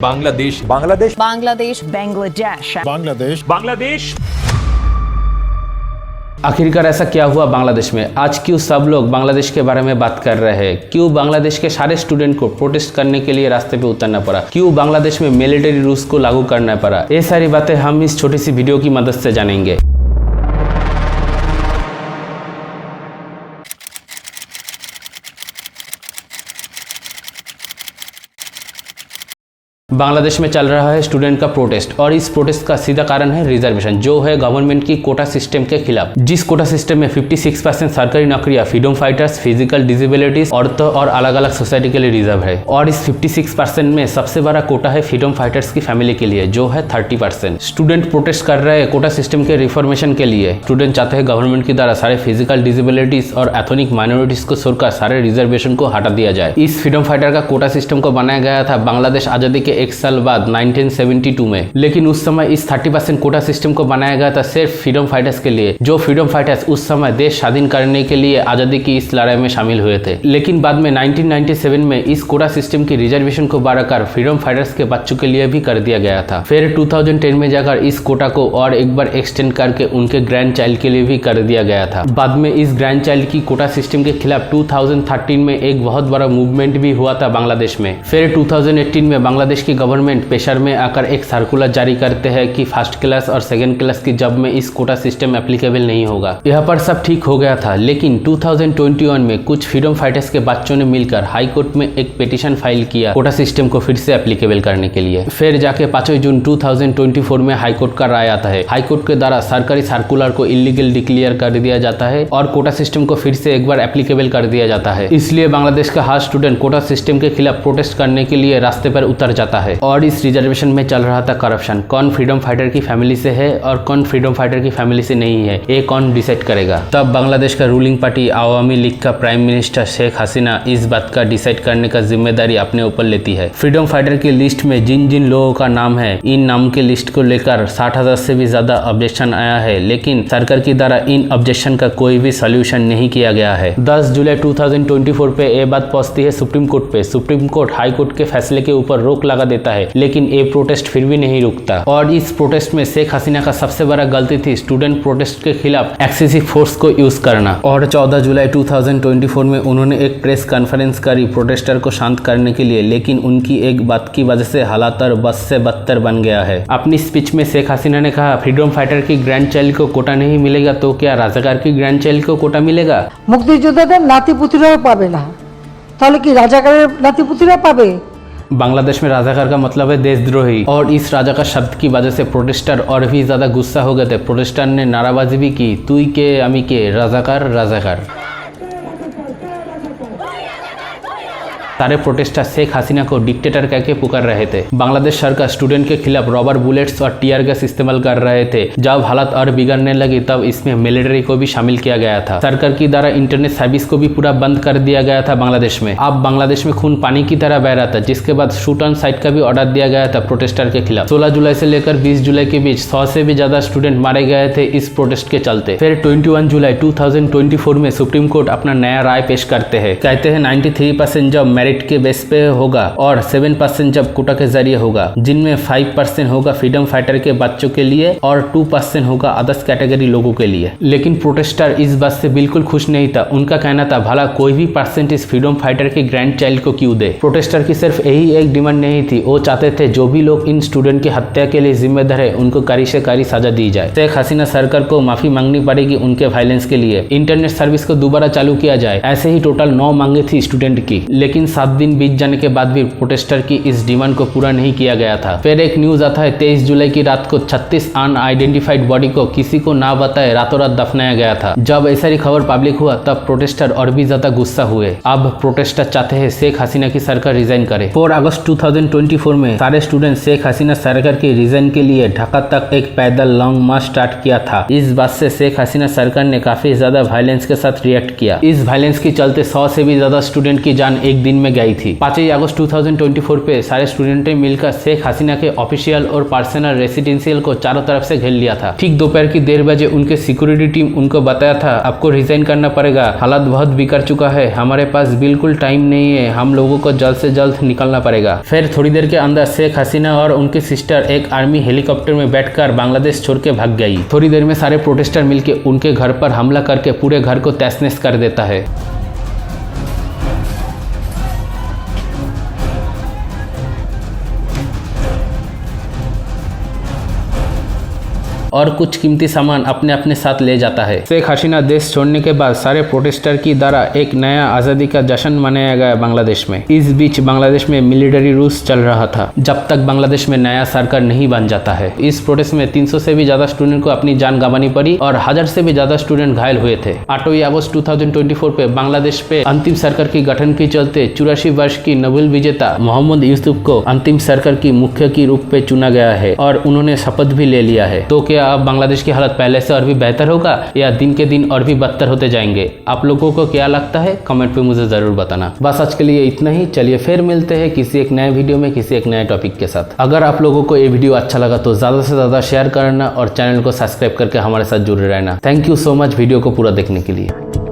बांग्लादेश बांग्लादेश बांग्लादेश बांग्लादेश बांग्लादेश बांग्लादेश। आखिरकार ऐसा क्या हुआ बांग्लादेश में? आज क्यों सब लोग बांग्लादेश के बारे में बात कर रहे हैं? क्यों बांग्लादेश के सारे स्टूडेंट को प्रोटेस्ट करने के लिए रास्ते पे उतरना पड़ा? क्यों बांग्लादेश में मिलिट्री रूल्स को लागू करना पड़ा? ये सारी बातें हम इस छोटी सी वीडियो की मदद से जानेंगे। बांग्लादेश में चल रहा है स्टूडेंट का प्रोटेस्ट और इस प्रोटेस्ट का सीधा कारण है रिजर्वेशन, जो है गवर्नमेंट की कोटा सिस्टम के खिलाफ। जिस कोटा सिस्टम में 56% सरकारी नौकरियां फ्रीडम फाइटर्स, फिजिकल डिसेबिलिटीज, औरतों और अलग अलग सोसाइटी के लिए रिजर्व है। और इस 56% में सबसे बड़ा कोटा है फ्रीडम फाइटर्स की फैमिली के लिए, जो है 30%। स्टूडेंट प्रोटेस्ट कर रहे हैं कोटा सिस्टम के रिफॉर्मेशन के लिए। स्टूडेंट चाहते हैं गवर्नमेंट के द्वारा सारे फिजिकल डिसेबिलिटीज और एथनिक माइनॉरिटीज को छोड़कर सारे रिजर्वेशन को हटा दिया जाए। इस फ्रीडम फाइटर का कोटा सिस्टम को बनाया गया था बांग्लादेश आजादी के एक साल बाद 1972 में, लेकिन उस समय इस 30% कोटा सिस्टम को बनाया गया था सिर्फ फ्रीडम फाइटर्स के लिए, जो फ्रीडम फाइटर्स उस समय देश स्वाधीन करने के लिए आजादी की इस लड़ाई में शामिल हुए थे। लेकिन बाद में 1997 में इस कोटा सिस्टम की रिजर्वेशन को बढ़ाकर फ्रीडम फाइटर्स के बच्चों के लिए भी कर दिया गया था। फिर 2010 में जाकर इस कोटा को और एक बार एक्सटेंड करके उनके ग्रैंड चाइल्ड के लिए भी कर दिया गया था। बाद में इस ग्रैंड चाइल्ड की कोटा सिस्टम के खिलाफ 2013 में एक बहुत बड़ा मूवमेंट भी हुआ था बांग्लादेश में। फिर 2018 में बांग्लादेश की गवर्नमेंट पेशर में आकर एक सर्कुलर जारी करते हैं कि फर्स्ट क्लास और सेकंड क्लास की जॉब में इस कोटा सिस्टम एप्लीकेबल नहीं होगा। यहाँ पर सब ठीक हो गया था, लेकिन 2021 में कुछ फ्रीडम फाइटर्स के बच्चों ने मिलकर हाई कोर्ट में एक पिटीशन फाइल किया कोटा सिस्टम को फिर से एप्लीकेबल करने के लिए। फिर जाके 5 जून 2024 में हाई कोर्ट का राय आता है। हाई कोर्ट के द्वारा सरकारी सर्कुलर को इलीगल डिक्लेयर कर दिया जाता है और कोटा सिस्टम को फिर से एक बार एप्लीकेबल कर दिया जाता है। इसलिए बांग्लादेश का हर स्टूडेंट कोटा सिस्टम के खिलाफ प्रोटेस्ट करने के लिए रास्ते पर उतर जाता है। और इस रिजर्वेशन में चल रहा था करप्शन। कौन फ्रीडम फाइटर की फैमिली से है और कौन फ्रीडम फाइटर की फैमिली से नहीं है, ये कौन डिसाइड करेगा? तब बांग्लादेश का रूलिंग पार्टी आवामी लीग का प्राइम मिनिस्टर शेख हसीना इस बात का डिसाइड करने का जिम्मेदारी अपने ऊपर लेती है। फ्रीडम फाइटर की लिस्ट में जिन जिन लोगों का नाम है, इन नाम के लिस्ट को लेकर 60,000 से भी ज्यादा ऑब्जेक्शन आया है, लेकिन सरकार की द्वारा इन ऑब्जेक्शन का कोई भी सोल्यूशन नहीं किया गया है। 10 जुलाई 2024 पे ये बात पहुंचती है सुप्रीम कोर्ट पे। सुप्रीम कोर्ट हाई कोर्ट के फैसले के ऊपर रोक लगा देता है, लेकिन ये प्रोटेस्ट फिर भी नहीं रुकता। और इस प्रोटेस्ट में शेख हसीना का सबसे बड़ा गलती थी स्टूडेंट प्रोटेस्ट के खिलाफ एक्सेसिव फोर्स को यूज करना। और 14 जुलाई 2024 में उन्होंने एक प्रेस कॉन्फ्रेंस करी प्रोटेस्टर को शांत करने के लिए, लेकिन उनकी एक बात की वजह से हालात और बस से बदतर बन गया है। अपनी स्पीच में शेख हसीना ने कहा, फ्रीडम फाइटर की ग्रैंड चाइल्ड को कोटा नहीं मिलेगा तो क्या राजाकार की ग्रैंड चाइल्ड को कोटा मिलेगा? মুক্তিযোদ্ধাদের নাতিপুতিরাও পাবে না, তাহলে কি রাজাকারের নাতিপুতিরা পাবে? बांग्लादेश में राजाकार का मतलब है देशद्रोही, और इस राजाकार शब्द की वजह से प्रोटेस्टर और भी ज्यादा गुस्सा हो गए थे। प्रोटेस्टर ने नाराबाजी भी की, तुई के अमी के, राजाकार राजाकार। सारे प्रोटेस्टर शेख हसीना को डिक्टेटर कह के पुकार रहे थे। बांग्लादेश सरकार स्टूडेंट के खिलाफ रबर बुलेट्स और टीयर गैस इस्तेमाल कर रहे थे। जब हालात और बिगड़ने लगी तब इसमें मिलिट्री को भी शामिल किया गया था। सरकार की द्वारा इंटरनेट सर्विस को भी पूरा बंद कर दिया गया था बांग्लादेश में। अब बांग्लादेश में खून पानी की तरह बह रहा था, जिसके बाद शूट ऑन साइट का भी ऑर्डर दिया गया था प्रोटेस्टर के खिलाफ। 16 जुलाई से लेकर 20 जुलाई के बीच 100 से भी ज्यादा स्टूडेंट मारे गए थे इस प्रोटेस्ट के चलते। फिर 21 जुलाई 2024 में सुप्रीम कोर्ट अपना नया राय पेश करते हैं। कहते हैं 93% जब मेरिट के बेस पे होगा और 7% जब कोटा के जरिए होगा, जिनमें 5% होगा फ्रीडम फाइटर के बच्चों के लिए और 2% होगा अदर्स कैटेगरी लोगों के लिए। लेकिन प्रोटेस्टर इस बात से बिल्कुल खुश नहीं था। उनका कहना था, भला कोई भी परसेंटेज फ्रीडम फाइटर के ग्रैंड चाइल्ड को क्यों दे? प्रोटेस्टर की सिर्फ यही एक डिमांड नहीं थी, वो चाहते थे जो भी लोग इन स्टूडेंट की हत्या के लिए जिम्मेदार है उनको कड़ी से कड़ी सजा दी जाए। शेख हसीना सरकार को माफी मांगनी पड़ेगी उनके वायलेंस के लिए। इंटरनेट सर्विस को दोबारा चालू किया जाए। ऐसे ही टोटल 9 मांगे थी स्टूडेंट की, लेकिन 7 दिन बीत जाने के बाद भी प्रोटेस्टर की इस डिमांड को पूरा नहीं किया गया था। फिर एक न्यूज आता है 23 जुलाई की रात को 36 अनआइडेंटिफाइड बॉडी को किसी को ना बताए रातों रात दफनाया गया था। जब ऐसा खबर पब्लिक हुआ तब प्रोटेस्टर और भी ज्यादा गुस्सा हुए। अब प्रोटेस्टर चाहते हैं शेख हसीना की सरकार रिजाइन करे। 4 अगस्त 2024 में सारे स्टूडेंट शेख हसीना सरकार के रिजाइन के लिए ढाका तक एक पैदल लॉन्ग मार्च स्टार्ट किया था। इस बात से शेख हसीना सरकार ने काफी ज्यादा वायलेंस के साथ रिएक्ट किया। इस वायलेंस के चलते 100 से भी ज्यादा स्टूडेंट की जान एक दिन में में गई थी। 5 अगस्त 2024 पे सारे स्टूडेंट ने मिलकर शेख हसीना के ऑफिशियल और पर्सनल रेसिडेंशियल को चारों तरफ से घेर लिया था। ठीक दोपहर की 1:30 बजे उनके सिक्योरिटी टीम उनको बताया था आपको रिजाइन करना पड़ेगा, हालात बहुत बिगड़ चुका है, हमारे पास बिल्कुल टाइम नहीं है, हम लोगों को जल्द से जल्द निकलना पड़ेगा। फिर थोड़ी देर के अंदर शेख हसीना और उनकी सिस्टर एक आर्मी हेलीकॉप्टर में बैठकर बांग्लादेश छोड़ के भाग गई। थोड़ी देर में सारे प्रोटेस्टर मिलकर उनके घर पर हमला करके पूरे घर को तहस नहस कर देता है। और कुछ कीमती सामान अपने अपने साथ ले जाता है। शेख हसीना देश छोड़ने के बाद सारे प्रोटेस्टर की द्वारा एक नया आज़ादी का जश्न मनाया गया बांग्लादेश में। इस बीच बांग्लादेश में मिलिट्री रूस चल रहा था जब तक बांग्लादेश में नया सरकार नहीं बन जाता है। इस प्रोटेस्ट में 300 से भी ज्यादा स्टूडेंट को अपनी जान गंवानी पड़ी और 1000 से भी ज्यादा स्टूडेंट घायल हुए थे। 8 अगस्त 2024 पे बांग्लादेश पे अंतिम सरकार की गठन के चलते 84 वर्ष की नोबेल विजेता मोहम्मद यूसुफ को अंतिम सरकार की मुख्य के रूप में चुना गया है और उन्होंने शपथ भी ले लिया है। तो क्या अब बांग्लादेश की हालत पहले से और भी बेहतर होगा या दिन के दिन और भी बदतर होते जाएंगे? आप लोगों को क्या लगता है कमेंट पे मुझे जरूर बताना। बस आज के लिए इतना ही, चलिए फिर मिलते हैं किसी एक नए वीडियो में किसी एक नए टॉपिक के साथ। अगर आप लोगों को ये वीडियो अच्छा लगा तो ज्यादा से ज्यादा शेयर करना और चैनल को सब्सक्राइब करके हमारे साथ जुड़े रहना। Thank you so much video को पूरा देखने के लिए।